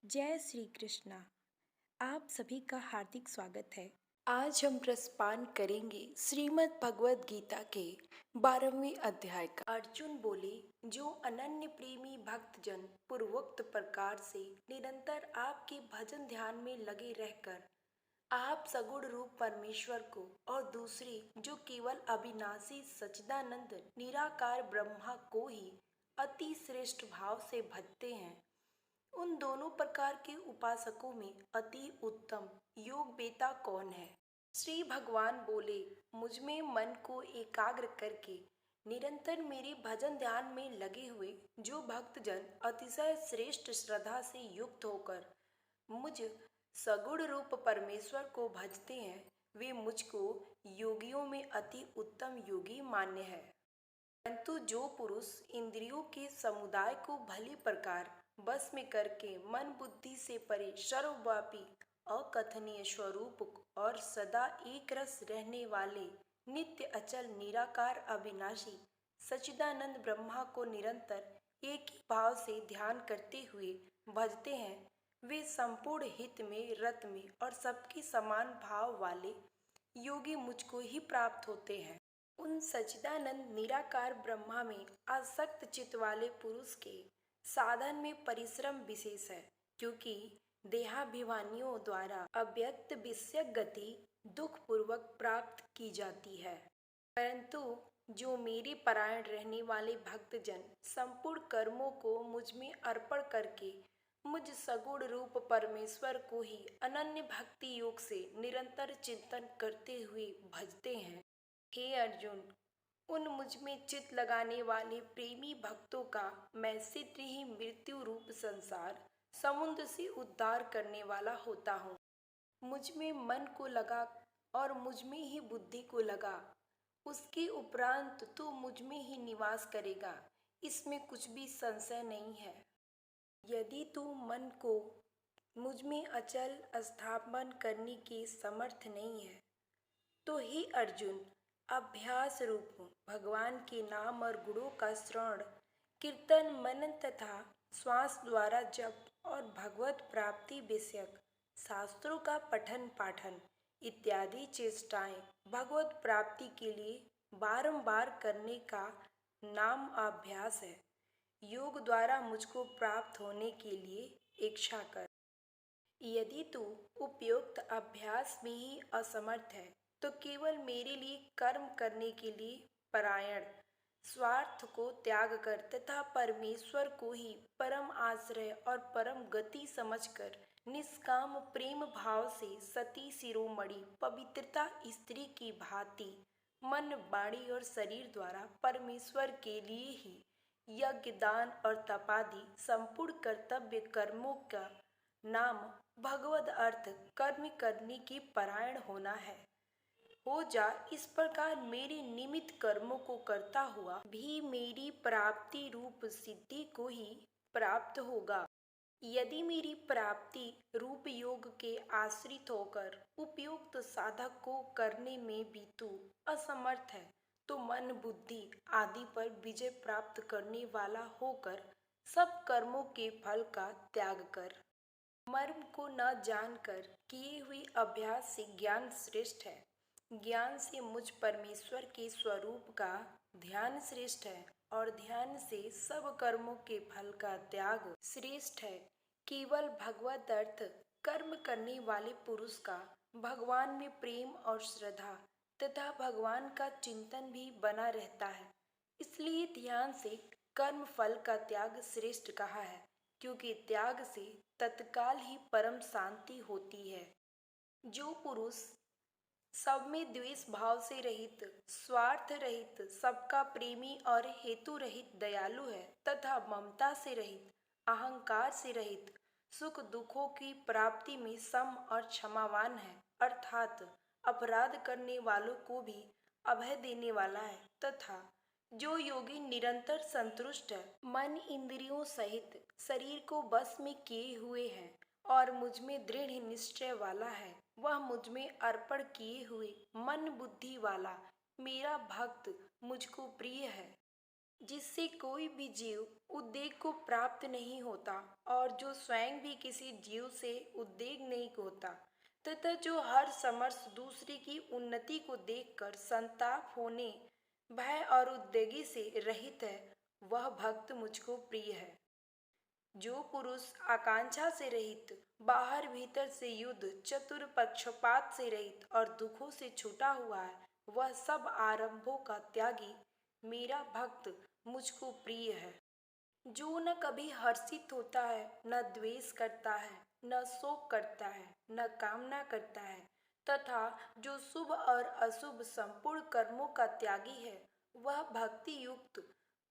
जय श्री कृष्णा। आप सभी का हार्दिक स्वागत है। आज हम रसपान करेंगे श्रीमद् भगवद गीता के 12वें अध्याय का। अर्जुन बोले, जो अनन्य प्रेमी भक्तजन पूर्वोक्त प्रकार से निरंतर आपके भजन ध्यान में लगे रहकर आप सगुण रूप परमेश्वर को और दूसरी जो केवल अविनाशी सच्चिदानंद निराकार ब्रह्मा को ही अति श्रेष्ठ भाव से भजते हैं, उन दोनों प्रकार के उपासकों में अति उत्तम योग बेता कौन है? श्री भगवान बोले, मुझ में मन को एकाग्र करके निरंतर मेरे भजन ध्यान में लगे हुए जो भक्तजन अतिशय श्रेष्ठ श्रद्धा से युक्त होकर मुझ सगुण रूप परमेश्वर को भजते हैं, वे मुझको योगियों में अति उत्तम योगी मान्य है। परंतु जो पुरुष इंद्रियों के समुदाय को भली प्रकार बस में करके मन बुद्धि से परे सर्वव्यापी अकथनीय स्वरूप और सदा एक रस रहने वाले नित्य अचल निराकार अविनाशी सच्चिदानंद ब्रह्मा को निरंतर एक ही भाव से ध्यान करते हुए भजते हैं, वे संपूर्ण हित में रत में और सबके समान भाव वाले योगी मुझको ही प्राप्त होते हैं। उन सच्चिदानंद निराकार ब्रह्मा में आसक्त चित्त वाले पुरुष के साधन में परिश्रम विशेष है, क्योंकि देहाभिमानियों द्वारा अव्यक्त विषय गति दुख पूर्वक प्राप्त की जाती है। परंतु जो मेरे परायण रहने वाले भक्तजन संपूर्ण कर्मों को मुझ में अर्पण करके मुझ सगुण रूप परमेश्वर को ही अनन्य भक्ति योग से निरंतर चिंतन करते हुए भजते हैं, हे अर्जुन, उन मुझ में चित लगाने वाले प्रेमी भक्तों का मैं शीघ्र ही मृत्यु रूप संसार समुद्र से उद्धार करने वाला होता हूँ। मुझ में मन को लगा और मुझ में ही बुद्धि को लगा, उसके उपरांत तू मुझ में ही निवास करेगा, इसमें कुछ भी संशय नहीं है। यदि तू मन को मुझ में अचल स्थापन करने के समर्थ नहीं है, तो ही अर्जुन अभ्यास रूप भगवान के नाम और गुणों का श्रवण कीर्तन मनन तथा श्वास द्वारा जप और भगवत प्राप्ति विषयक शास्त्रों का पठन पाठन इत्यादि चेष्टाएं भगवत प्राप्ति के लिए बारंबार करने का नाम अभ्यास है। योग द्वारा मुझको प्राप्त होने के लिए इच्छा कर। यदि तू उपयुक्त अभ्यास में ही असमर्थ है, तो केवल मेरे लिए कर्म करने के लिए परायण स्वार्थ को त्याग कर तथा परमेश्वर को ही परम आश्रय और परम गति समझकर निष्काम प्रेम भाव से सती शिरोमणि पवित्रता स्त्री की भांति मन वाणी और शरीर द्वारा परमेश्वर के लिए ही यज्ञ दान और तपादि संपूर्ण कर्तव्य कर्मों का नाम भगवद अर्थ कर्म करने की परायण होना है। हो जा इस प्रकार मेरे निमित्त कर्मों को करता हुआ भी मेरी प्राप्ति रूप सिद्धि को ही प्राप्त होगा। यदि मेरी प्राप्ति रूप योग के आश्रित होकर उपयुक्त साधक को करने में भी तू असमर्थ है, तो मन बुद्धि आदि पर विजय प्राप्त करने वाला होकर सब कर्मों के फल का त्याग कर। मर्म को न जानकर किए हुए अभ्यास से ज्ञान श्रेष्ठ है। ज्ञान से मुझ परमेश्वर के स्वरूप का ध्यान श्रेष्ठ है और ध्यान से सब कर्मों के फल का त्याग श्रेष्ठ है। केवल भगवत अर्थ कर्म करने वाले पुरुष का भगवान में प्रेम और श्रद्धा तथा भगवान का चिंतन भी बना रहता है। इसलिए ध्यान से कर्म फल का त्याग श्रेष्ठ कहा है, क्योंकि त्याग से तत्काल ही परम शांति होती है। जो पुरुष सब में द्वेष भाव से रहित स्वार्थ रहित सबका प्रेमी और हेतु रहित दयालु है तथा ममता से रहित अहंकार से रहित सुख दुखों की प्राप्ति में सम और क्षमावान है, अर्थात अपराध करने वालों को भी अभय देने वाला है, तथा जो योगी निरंतर संतुष्ट है, मन इंद्रियों सहित शरीर को बस में किए हुए है और मुझ में दृढ़ निश्चय वाला है, वह मुझ में अर्पण किए हुए मन बुद्धि वाला मेरा भक्त मुझको प्रिय है। जिससे कोई भी जीव उद्वेग को प्राप्त नहीं होता और जो स्वयं भी किसी जीव से उद्वेग नहीं होता तथा जो हर समर्थ दूसरे की उन्नति को देखकर संताप होने भय और उद्वेगी से रहित है, वह भक्त मुझको प्रिय है। जो पुरुष आकांक्षा से रहित, बाहर भीतर से युद्ध, चतुर पक्षपात से रहित और दुखों से छूटा हुआ है, वह सब आरंभों का त्यागी मेरा भक्त मुझको प्रिय है। जो न कभी हर्षित होता है, न द्वेष करता है, न शोक करता है, न कामना करता है, तथा जो शुभ और अशुभ संपूर्ण कर्मों का त्यागी है, वह भक्ति युक्त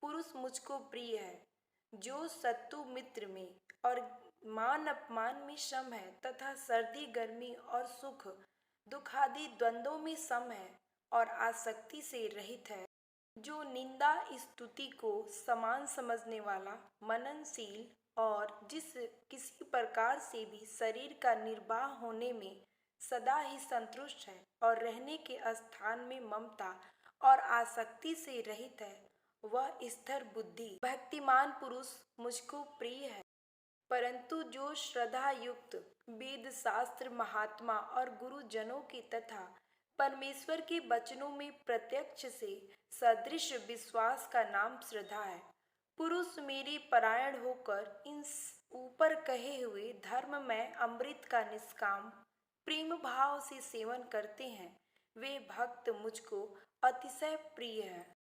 पुरुष मुझको प्रिय है। जो शत्रु मित्र में और मान अपमान में सम है तथा सर्दी गर्मी और सुख दुख आदि द्वंद्वों में सम है और आसक्ति से रहित है। जो निंदा स्तुति को समान समझने वाला, मननशील और जिस किसी प्रकार से भी शरीर का निर्वाह होने में सदा ही संतुष्ट है और रहने के स्थान में ममता और आसक्ति से रहित है, वह स्थिर बुद्धि भक्तिमान पुरुष मुझको प्रिय है। परंतु जो श्रद्धा युक्त वेद शास्त्र महात्मा और गुरुजनों के तथा परमेश्वर के वचनों में प्रत्यक्ष से सदृश विश्वास का नाम श्रद्धा है, पुरुष मेरे परायण होकर इन ऊपर कहे हुए धर्म में अमृत का निष्काम प्रेम भाव से सेवन करते हैं, वे भक्त मुझको अतिशय प्रिय है।